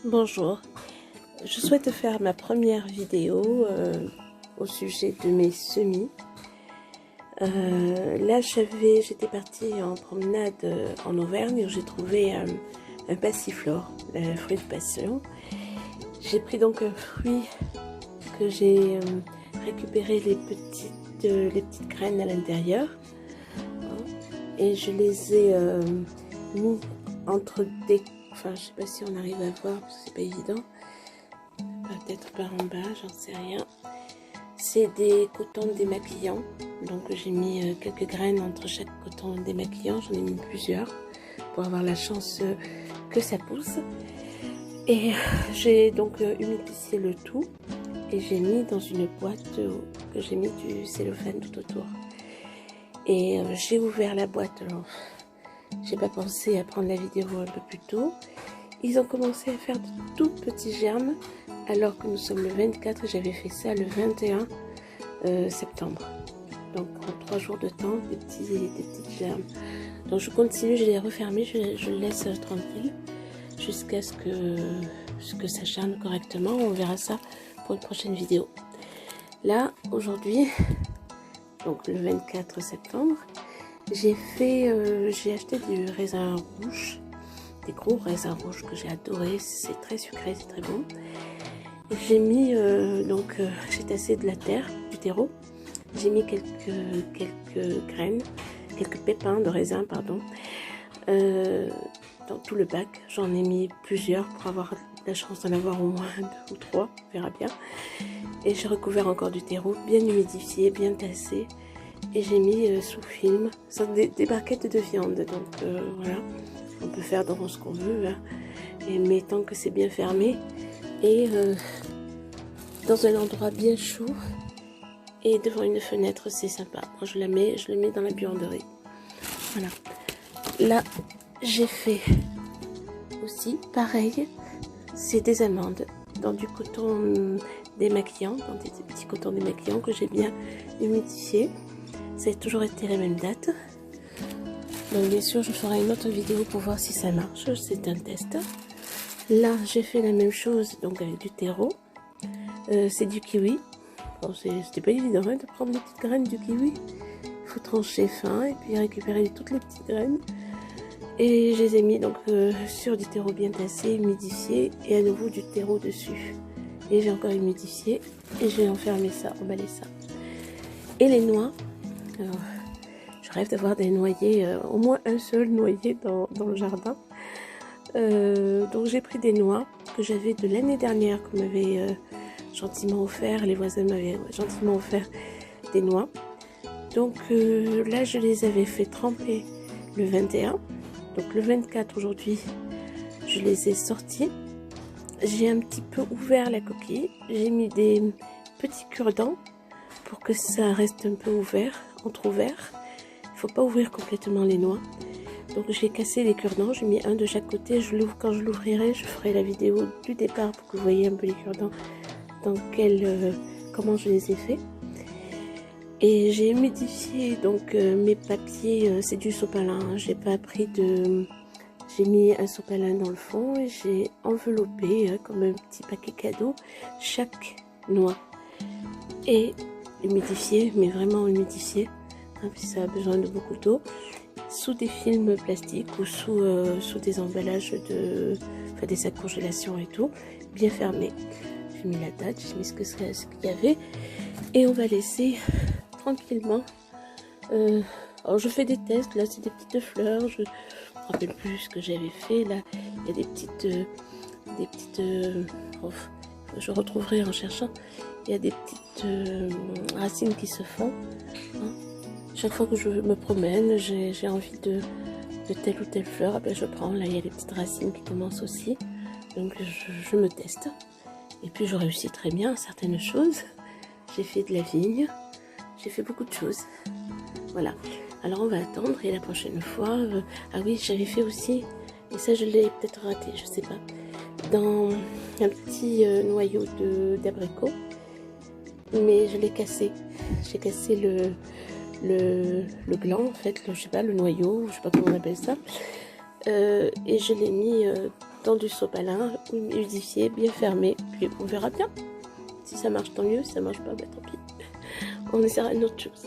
Bonjour, je souhaite faire ma première vidéo au sujet de mes semis. Là j'étais partie en promenade en Auvergne où j'ai trouvé un passiflore, le fruit de passion. J'ai pris donc un fruit que j'ai récupéré les petites graines à l'intérieur et je les ai mis entre des... Enfin, je sais pas si on arrive à voir parce que c'est pas évident. Peut-être par en bas, j'en sais rien. C'est des cotons démaquillants. Donc j'ai mis quelques graines entre chaque coton démaquillant. J'en ai mis plusieurs pour avoir la chance que ça pousse. Et j'ai donc humidifié le tout. Et j'ai mis dans une boîte que j'ai mis du cellophane tout autour. Et j'ai ouvert la boîte. Alors, j'ai pas pensé à prendre la vidéo un peu plus tôt. Ils ont commencé à faire de tout petits germes alors que nous sommes le 24 et j'avais fait ça le 21 septembre. Donc en 3 jours de temps, des petits germes. Donc je continue, je les referme, je le laisse tranquille jusqu'à ce que ça germe correctement. On verra ça pour une prochaine vidéo. Là, aujourd'hui, donc le 24 septembre, j'ai acheté du raisin rouge. Des gros raisins rouges que j'ai adoré, c'est très sucré, c'est très bon. J'ai mis j'ai tassé de la terre, du terreau. J'ai mis quelques graines, quelques pépins de raisin, pardon, dans tout le bac. J'en ai mis plusieurs pour avoir la chance d'en avoir au moins 2 ou 3, on verra bien. Et j'ai recouvert encore du terreau, bien humidifié, bien tassé. Et j'ai mis sous film, des barquettes de viande, donc voilà. On peut faire dans ce qu'on veut, hein. Mais tant que c'est bien fermé et dans un endroit bien chaud et devant une fenêtre, c'est sympa. Quand je le mets dans la buanderie. Voilà. Là, j'ai fait aussi pareil. C'est des amandes dans du coton démaquillant, dans des petits cotons démaquillants que j'ai bien humidifié. Ça a toujours été la même date. Donc bien sûr je ferai une autre vidéo pour voir si ça marche, c'est un test. Là j'ai fait la même chose donc avec du terreau, c'est du kiwi. Bon, c'était pas évident hein, de prendre les petites graines du kiwi, il faut trancher fin et puis récupérer toutes les petites graines. Et je les ai mis donc sur du terreau bien tassé, humidifié et à nouveau du terreau dessus. Et j'ai encore humidifié et j'ai enfermé ça, emballé ça. Et les noix, alors, je rêve d'avoir des noyers, au moins un seul noyer dans le jardin. Donc j'ai pris des noix que j'avais de l'année dernière, qu'on m'avait gentiment offert. Les voisins m'avaient gentiment offert des noix. Donc là je les avais fait tremper le 21. Donc le 24 aujourd'hui, je les ai sortis. J'ai un petit peu ouvert la coquille. J'ai mis des petits cure-dents pour que ça reste un peu ouvert, entrouvert. Il ne faut pas ouvrir complètement les noix. Donc j'ai cassé les cure-dents, j'ai mis un de chaque côté. Quand je l'ouvrirai, je ferai la vidéo du départ pour que vous voyez un peu les cure-dents, comment je les ai fait. Et j'ai humidifié donc mes papiers, c'est du sopalin. Hein, j'ai mis un sopalin dans le fond et j'ai enveloppé comme un petit paquet cadeau chaque noix. Et humidifié, mais vraiment humidifié. Puis ça a besoin de beaucoup d'eau, sous des films plastiques ou sous des emballages des sacs congélation et tout, bien fermés. J'ai mis la date, j'ai mis ce qu'il y avait et on va laisser tranquillement. Alors je fais des tests, là c'est des petites fleurs, je me rappelle plus ce que j'avais fait, là il y a des petites je retrouverai en cherchant, il y a des petites racines qui se font, hein. Chaque fois que je me promène, j'ai envie de telle ou telle fleur, ben je prends, là il y a des petites racines qui commencent aussi, donc je me teste, et puis je réussis très bien certaines choses. J'ai fait de la vigne, j'ai fait beaucoup de choses, voilà. Alors on va attendre, et la prochaine fois, ah oui j'avais fait aussi, et ça je l'ai peut-être raté, je sais pas, dans un petit noyau d'abricot, mais je l'ai cassé, j'ai cassé le gland en fait, je sais pas, le noyau, je sais pas comment on appelle ça, et je l'ai mis dans du sopalin humidifié, bien fermé, puis on verra bien. Si ça marche, tant mieux. Si ça marche pas, bah, tant pis. On essaiera une autre chose.